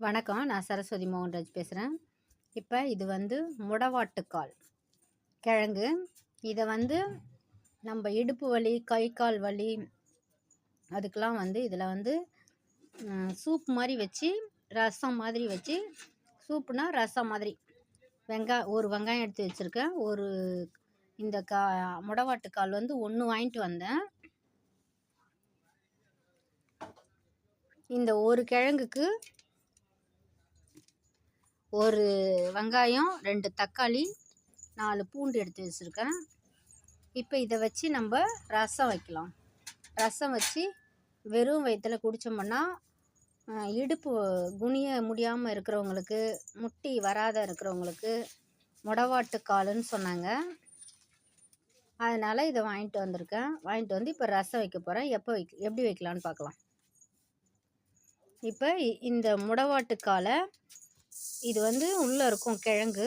வணக்கம். நான் சரஸ்வதி மோகன்ராஜ் பேசுகிறேன். இப்போ இது வந்து முடவாட்டுக்கால் கிழங்கு. இதை வந்து நம்ம இடுப்பு வலி, கை கால் வலி அதுக்கெலாம் வந்து இதில் வந்து சூப் மாதிரி வச்சு, ரசம் மாதிரி வச்சு, சூப்புனா ரசம் மாதிரி ஒரு வெங்காயம் எடுத்து வச்சுருக்கேன். இந்த முடவாட்டுக்கால் வந்து 1 வாங்கிட்டு வந்தேன். இந்த ஒரு கிழங்குக்கு 1 வெங்காயம், 2 தக்காளி, 4 பூண்டு எடுத்து வச்சுருக்கேன். இப்போ இதை வச்சு நம்ம ரசம் வைக்கலாம். ரசம் வச்சு வெறும் வயிற்றில் குடித்தோம்னா இடுப்பு குனிய முடியாமல் இருக்கிறவங்களுக்கு, முட்டி வராத இருக்கிறவங்களுக்கு முடவாட்டுக்காலுன்னு சொன்னாங்க. அதனால் இதை வாங்கிட்டு வந்திருக்கேன். வாங்கிட்டு வந்து இப்போ ரசம் வைக்க போகிறேன். எப்படி வைக்கலான்னு பார்க்கலாம். இப்போ இந்த முடவாட்டுக்காலை இது வந்து உள்ளே இருக்கும் கிழங்கு.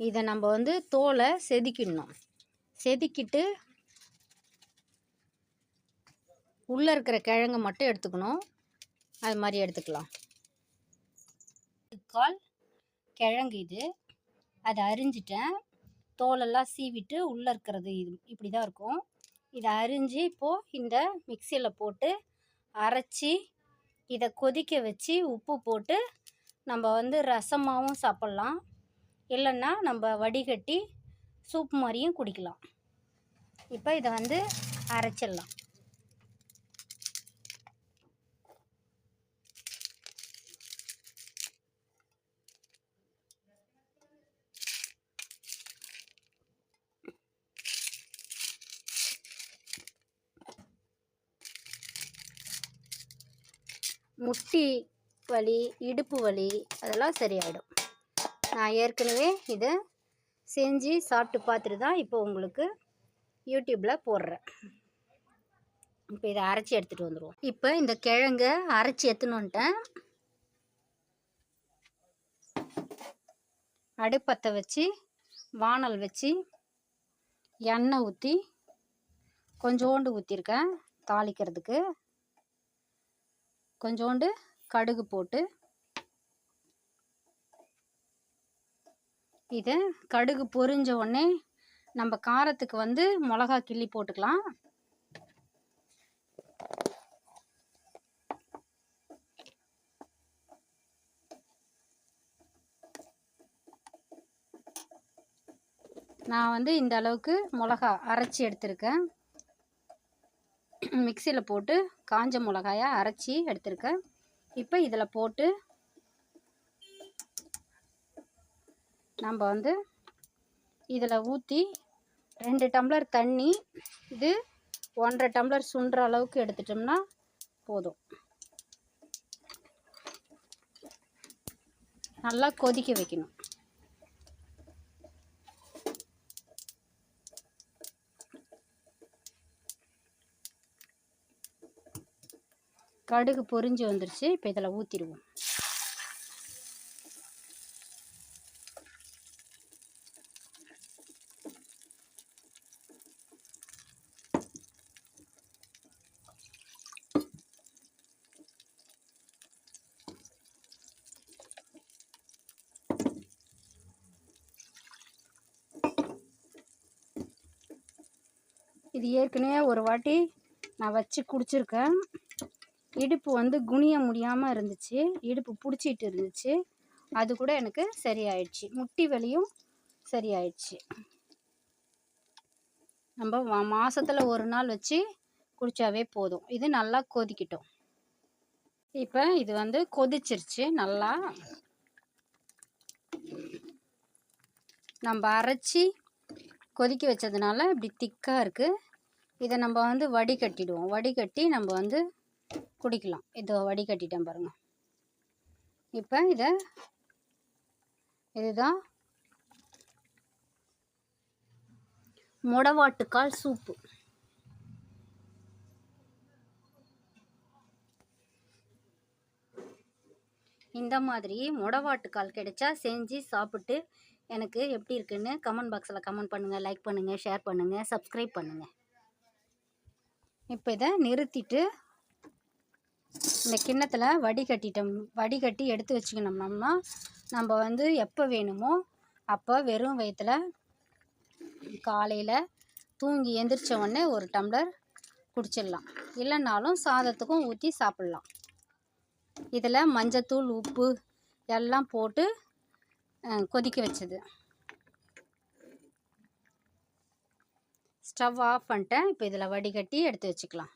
இதை நம்ம வந்து தோலை செதுக்கிடணும். செதுக்கிட்டு உள்ளே இருக்கிற கிழங்கு மட்டும் எடுத்துக்கணும். அது மாதிரி எடுத்துக்கலாம். கால் கிழங்கு இது. அதை அரிஞ்சிட்டேன். தோலெல்லாம் சீவிட்டு உள்ளே இருக்கிறது இப்படி தான் இருக்கும். இதை அரிஞ்சு இப்போது இந்த மிக்சியில் போட்டு அரைச்சி இதை கொதிக்க வச்சு உப்பு போட்டு நம்ம வந்து ரசமாகவும் சாப்பிட்லாம். இல்லைன்னா நம்ம வடிகட்டி சூப் மாதிரியும் குடிக்கலாம். இப்போ இதை வந்து அரைச்சிடலாம். முட்டி வலி, இடுப்பு வலி அதெல்லாம் சரியாயிடும். நான் ஏற்கனவே இதை செஞ்சு சாப்பிட்டு பார்த்துட்டு தான் இப்போ உங்களுக்கு யூடியூப்பில் போடுறேன். இப்போ இதை அரைச்சி எடுத்துகிட்டு வந்துடுவோம். இப்போ இந்த கிழங்கை அரைச்சி எடுத்துன்னு வந்துட்டேன். அடுப்பத்தை வச்சு வானல் வச்சு எண்ணெய் ஊற்றி கொஞ்சோண்டு ஊற்றிருக்கேன் தாளிக்கிறதுக்கு. கொஞ்சோண்டு கடுகு போட்டு இதை கடுகு பொரிஞ்ச உடனே நம்ம காரத்துக்கு வந்து மிளகா கிள்ளி போட்டுக்கலாம். நான் வந்து இந்த அளவுக்கு மிளகா அரைச்சி எடுத்திருக்கேன். மிக்சியில் போட்டு காஞ்ச மிளகாயை அரைச்சி எடுத்திருக்கேன். இப்போ இதில் போட்டு நம்ம வந்து இதில் ஊற்றி 2 டம்ளர் தண்ணி, இது 1.5 டம்ளர் சுண்டுற அளவுக்கு எடுத்துட்டோம்னா போதும். நல்லா கொதிக்க வைக்கணும். கடுகு பொரிஞ்சு வந்துருச்சு. இப்போ இதில் ஊற்றிடுவோம். இது ஏற்கனவே ஒரு வாட்டி நான் வச்சு குடிச்சிருக்கேன். இடுப்பு வந்து குனிய முடியாமல் இருந்துச்சு, இடுப்பு பிடிச்சிட்டு இருந்துச்சு. அது கூட எனக்கு சரியாயிடுச்சு. முட்டி வலியும் சரியாயிடுச்சு. நம்ம மாதத்தில் 1 நாள் வச்சு குடித்தாவே போதும். இது நல்லா கொதிக்கட்டும். இப்போ இது வந்து கொதிச்சிருச்சு. நல்லா நம்ம அரைச்சி கொதிக்க வச்சதுனால இப்படி திக்காக இருக்குது. இதை நம்ம வந்து வடிகட்டிடுவோம். வடிகட்டி நம்ம வந்து குடிக்கலாம். இதோ வடிகட்டிட்டேன் பாருங்கள். இப்போ இதுதான் முடவாட்டுக்கால் சூப்பு. இந்த மாதிரி முடவாட்டுக்கால் கிடைச்சா செஞ்சு சாப்பிட்டு எனக்கு எப்படி இருக்குன்னு கமெண்ட் பாக்ஸில் கமெண்ட் பண்ணுங்கள். லைக் பண்ணுங்கள், ஷேர் பண்ணுங்கள், சப்ஸ்கிரைப் பண்ணுங்கள். இப்போ இதை நிறுத்திட்டு இந்த கிண்ணத்தில் வடிகட்டி எடுத்து வச்சுக்கணும்னா நம்ம வந்து எப்போ வேணுமோ அப்போ வெறும் வயிற்றில் காலையில் தூங்கி எந்திரிச்ச உடனே ஒரு டம்ளர் குடிச்சிடலாம். இல்லைனாலும் சாதத்துக்கும் ஊற்றி சாப்பிட்லாம். இதில் மஞ்சத்தூள், உப்பு எல்லாம் போட்டு கொதிக்க வச்சது. ஸ்டவ் ஆஃப் பண்ணிட்டேன். இப்போ இதில் வடிகட்டி எடுத்து வச்சுக்கலாம்.